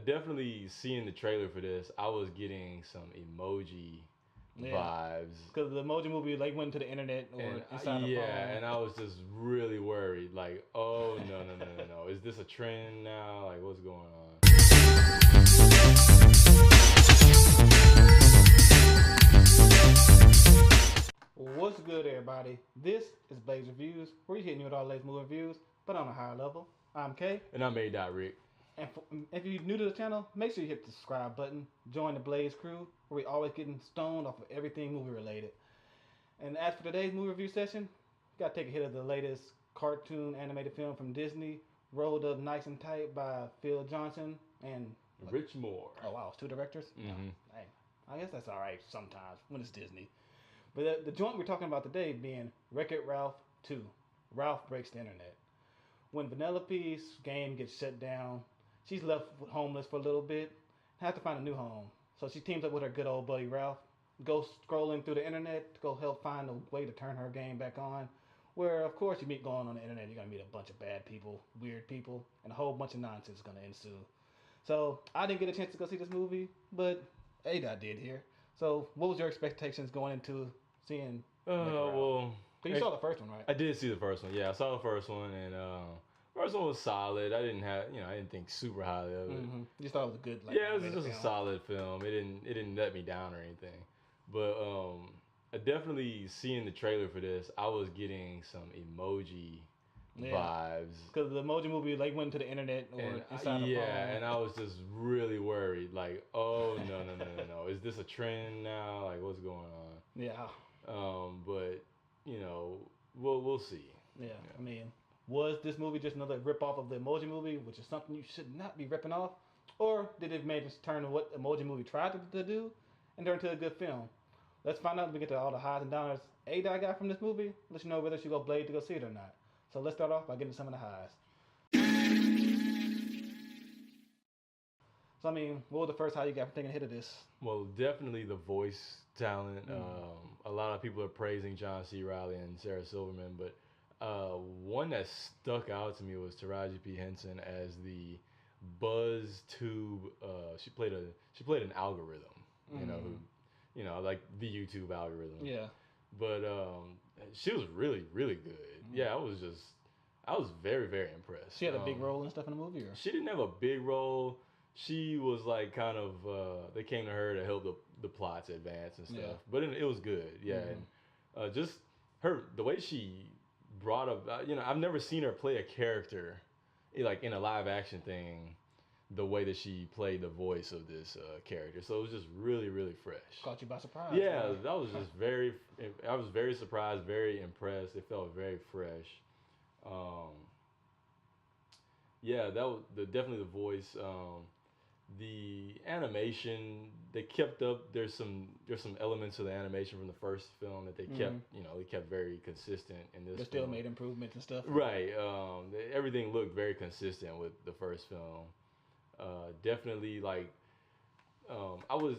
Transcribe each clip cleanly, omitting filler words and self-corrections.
definitely seeing the trailer for this, I was getting some emoji vibes. Because the emoji movie like went to the internet or inside the phone. And I was just really worried. Like, oh no. Is this a trend now? Like, what's going on? What's good, everybody? This is Blaze Reviews. We're hitting you with all the latest movie reviews, but on a higher level. I'm Kay. And I'm A.Rick. And if you're new to the channel, make sure you hit the subscribe button. Join the Blaze crew, where we always getting stoned off of everything movie related. And as for today's movie review session, we gotta take a hit of the latest cartoon animated film from Disney, Rolled Up Nice and Tight by Phil Johnson and Rich Moore. Oh wow, it's two directors? Mm-hmm. Hey, I guess that's alright sometimes when it's Disney. But the joint we're talking about today being Wreck-It Ralph 2. Ralph Breaks the Internet. When Vanellope's game gets shut down, she's left homeless for a little bit, has to find a new home. So she teams up with her good old buddy Ralph, goes scrolling through the internet to go help find a way to turn her game back on. Where, of course, you meet going on the internet, you're going to meet a bunch of bad people, weird people, and a whole bunch of nonsense is going to ensue. So I didn't get a chance to go see this movie, but A-Dot did here. So what was your expectations going into seeing Well, you saw the first one, right? I did see the first one. Yeah, I saw the first one, and first one was solid. I didn't think super highly of it. Mm-hmm. You just thought it was a good, it was just a solid film. It didn't let me down or anything. But definitely seeing the trailer for this, I was getting some emoji vibes. Because the emoji movie like went to the internet or inside the phone. And I was just really worried. Like, oh no. Is this a trend now? Like, what's going on? Yeah. But we'll see. Yeah. I mean, was this movie just another rip off of the Emoji Movie, which is something you should not be ripping off, or did it maybe just turn to what Emoji Movie tried to do and turn into a good film? Let's find out as we get to all the highs and downers A-Dot got from this movie. Let you know whether she go Blade to go see it or not. So let's start off by getting some of the highs. So I mean, what was the first high you got from taking a hit of this? Well, definitely the voice talent. A lot of people are praising John C. Reilly and Sarah Silverman, but one that stuck out to me was Taraji P. Henson as the Buzz Tube. She played an algorithm, like the YouTube algorithm. Yeah. But she was really, really good. Yeah, I was very, very impressed. She had a big role and stuff in the movie, or? She didn't have a big role. She was like kind of they came to her to help the plots advance and stuff. Yeah. But it was good. Yeah. And just the way she brought up I've never seen her play a character like in a live action thing the way that she played the voice of this character. So it was just really, really fresh. Caught you by surprise. Yeah, right? That was just I was very surprised, very impressed. It felt very fresh. That was definitely the voice. The animation, they kept up. There's some elements of the animation from the first film that they kept, they kept very consistent in this. They still made improvements and stuff. Right. Everything looked very consistent with the first film. Definitely like, I was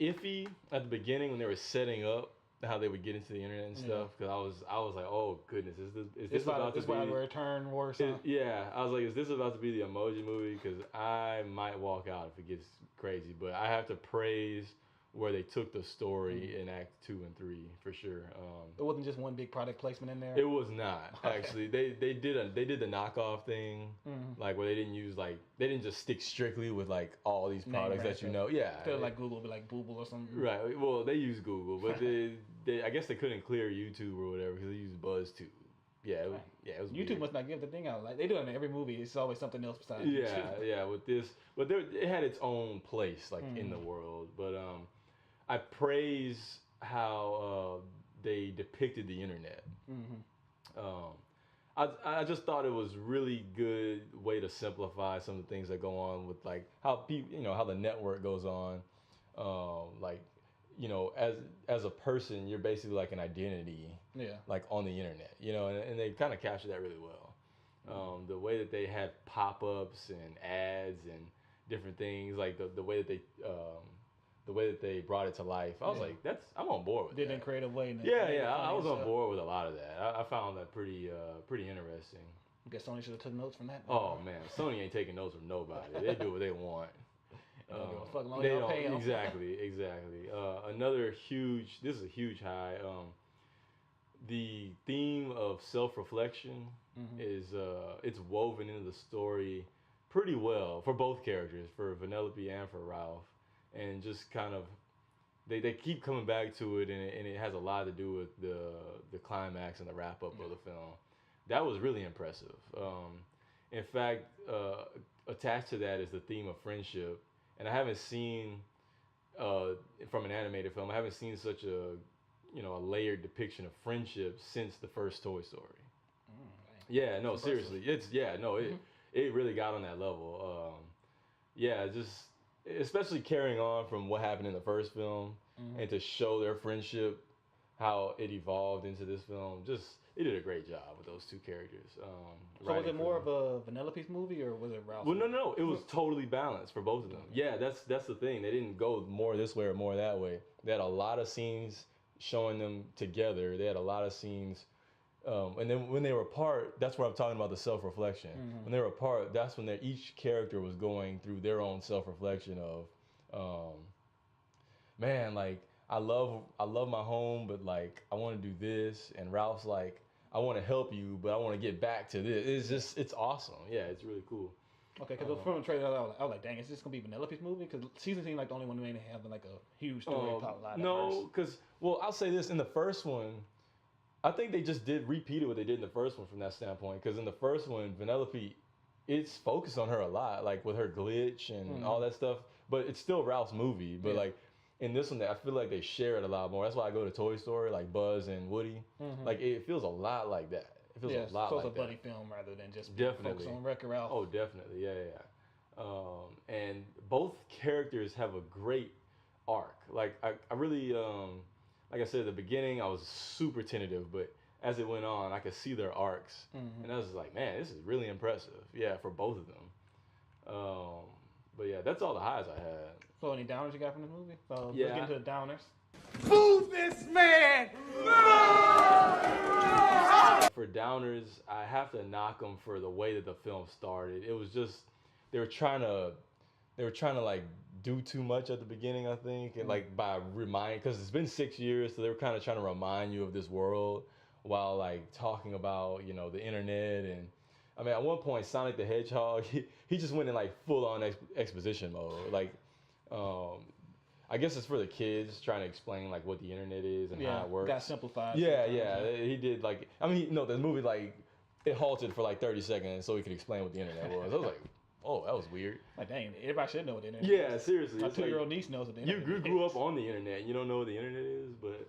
iffy at the beginning when they were setting up how they would get into the internet and stuff, because I was like, oh goodness, is this about to be a return war? Yeah, I was like, is this about to be the Emoji Movie? Because I might walk out if it gets crazy. But I have to praise where they took the story in Act 2 and 3 for sure. It wasn't just one big product placement in there. It was not actually. They did the knockoff thing, like where they didn't just stick strictly with like all these products that you know. Yeah, instead of like Google, be like Booble or something. Right. Well, they use Google, but they I guess they couldn't clear YouTube or whatever because they used BuzzTube. Yeah, it was YouTube weird. Must not give the thing out. Like they do it in every movie. It's always something else besides YouTube. Yeah. With this, but it had its own place like in the world. But I praise how they depicted the internet. I just thought it was really good way to simplify some of the things that go on with like how people, how the network goes on. As a person, you're basically like an identity, like on the internet, and they kind of captured that really well. The way that they had pop-ups and ads and different things, like the way that they brought it to life, I was like, I'm on board with that. Did in creative way. I was on board with a lot of that. I found that pretty interesting. I guess Sony should have took notes from that. Oh man, Sony ain't taking notes from nobody. They do what they want. They don't give a fuck long They y'all don't pay 'em. exactly. Another huge. This is a huge high. The theme of self-reflection is it's woven into the story pretty well for both characters, for Vanellope and for Ralph, and just kind of they keep coming back to it, and it has a lot to do with the climax and the wrap up of the film. That was really impressive. In fact, attached to that is the theme of friendship, and I haven't seen from an animated film. I haven't seen such a layered depiction of friendship since the first Toy Story. Yeah, no, seriously, it really got on that level. Just especially carrying on from what happened in the first film, and to show their friendship, how it evolved into this film. It did a great job with those two characters. So was it more of a Vanellope's movie, or was it Ralph's? Well, no, it was totally balanced for both of them. Yeah, that's the thing. They didn't go more this way or more that way. They had a lot of scenes showing them together. They had a lot of scenes, and then when they were apart, that's where I'm talking about the self-reflection. When they were apart, that's when each character was going through their own self-reflection of, man, like I love my home, but like I want to do this, and Ralph's like, I want to help you, but I want to get back to this. It's awesome. Yeah, it's really cool. Okay, because from the trailer, I was like, dang, is this gonna be Vanellope's movie? Because season seemed like the only one that have like a huge story plot line. No, because I'll say this: in the first one, I think they just repeated what they did in the first one from that standpoint. Because in the first one, Vanellope, it's focused on her a lot, like with her glitch and all that stuff. But it's still Ralph's movie. But like in this one, I feel like they share it a lot more. That's why I go to Toy Story, like Buzz and Woody. Like it feels a lot like that. It feels a lot like that. So it's a buddy film rather than just definitely focus on Wreck-It Ralph. Oh, definitely, yeah. And both characters have a great arc. Like I really, like I said at the beginning, I was super tentative, but as it went on, I could see their arcs, and I was like, man, this is really impressive. Yeah, for both of them. But yeah, that's all the highs I had. So any downers you got from the movie? So yeah. Let's get into the downers. Boo this man! For downers, I have to knock them for the way that the film started. It was just they were trying to like do too much at the beginning, I think, and like by because it's been 6 years, so they were kind of trying to remind you of this world while like talking about the internet. And I mean, at one point, Sonic the Hedgehog, he just went in like full on exposition mode, like. I guess it's for the kids trying to explain like what the internet is and how it works. Got simplified. Yeah. He did like the movie like it halted for like 30 seconds so he could explain what the internet was. I was like, oh, that was weird. Like dang, everybody should know what the internet is. Yeah, seriously. My 2-year-old niece knows what the internet is. You grew up on the internet. You don't know what the internet is, but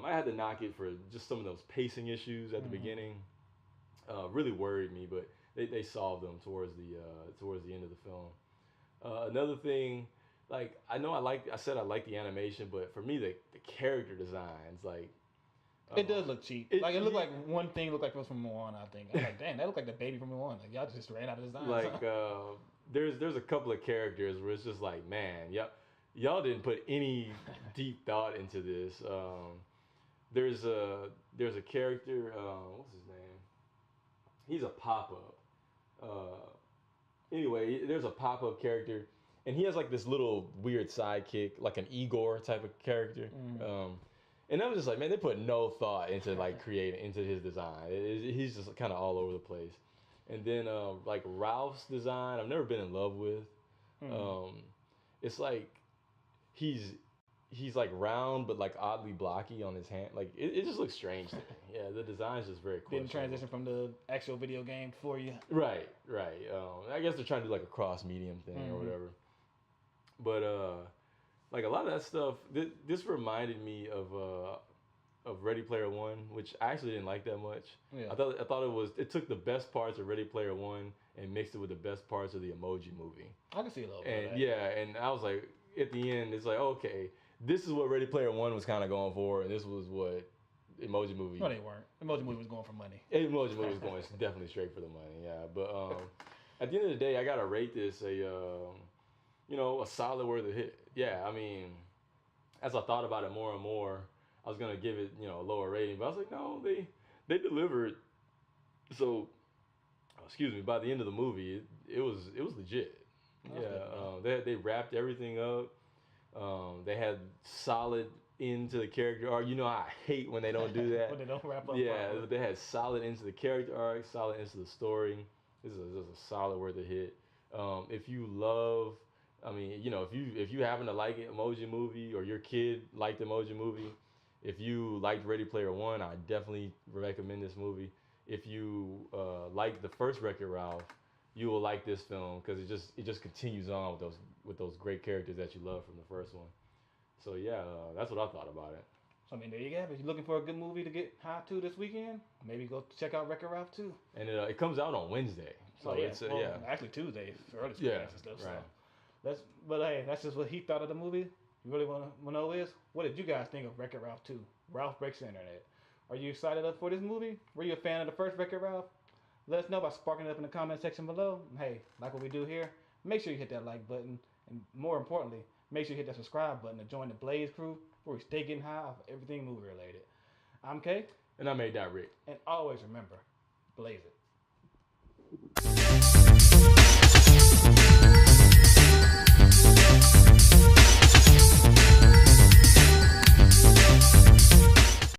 I had to knock it for just some of those pacing issues at the beginning. Really worried me, but they solved them towards the end of the film. Another thing. Like I said I like the animation, but for me the character designs like it does look cheap. It looked like one thing looked like it was from Moana. I think I was like, damn, that looked like the baby from Moana. Like y'all just ran out of design. Like there's a couple of characters where it's just like, man, y'all didn't put any deep thought into this. There's a character. What's his name? He's a pop-up. Anyway, there's a pop-up character. And he has like this little weird sidekick, like an Igor type of character. And I was just like, man, they put no thought into like creating into his design. He's just kind of all over the place. And then like Ralph's design, I've never been in love with. It's like he's like round but like oddly blocky on his hand. Like it just looks strange to me. Yeah, the design's just very cool. Didn't transition from the actual video game for you. Right. I guess they're trying to do like a cross medium thing or whatever. But like a lot of that stuff, this reminded me of Ready Player One, which I actually didn't like that much. Yeah. I thought it took the best parts of Ready Player One and mixed it with the best parts of the Emoji Movie. I can see a little bit and of that. Yeah, and I was like, at the end, it's like, okay, this is what Ready Player One was kind of going for, and this was what Emoji Movie. No, they weren't. Emoji Movie was going for money. Emoji Movie was going definitely straight for the money. Yeah, but at the end of the day, I gotta rate this a solid worthy hit. Yeah, I mean, as I thought about it more and more, I was gonna give it, a lower rating, but I was like, no, they delivered. So, excuse me, by the end of the movie, it was legit. They wrapped everything up. They had solid into the character arc. You know, I hate when they don't do that. When they don't wrap up. Yeah, they had solid into the character arc, solid into the story. This is a solid worth a hit. If you love, I mean, you know, if you happen to like Emoji Movie or your kid liked Emoji Movie, if you liked Ready Player One, I definitely recommend this movie. If you like the first Wreck-It Ralph, you will like this film because it just continues on with those great characters that you love from the first one. So yeah, that's what I thought about it. So, I mean, there you go. If you're looking for a good movie to get high to this weekend, maybe go check out Wreck-It Ralph 2. And it comes out on Wednesday. So it's actually Tuesday for early yeah, and stuff. right. So but hey, that's just what he thought of the movie. You really want to know is what did you guys think of Wreck-It Ralph 2? Ralph Breaks the Internet. Are you excited up for this movie? Were you a fan of the first Wreck-It Ralph? Let us know by sparking it up in the comment section below. And hey, like what we do here, make sure you hit that like button, and more importantly, make sure you hit that subscribe button to join the Blaze crew where we stay getting high off everything movie related. I'm Kay. And I'm A. Rick. And always remember, blaze it.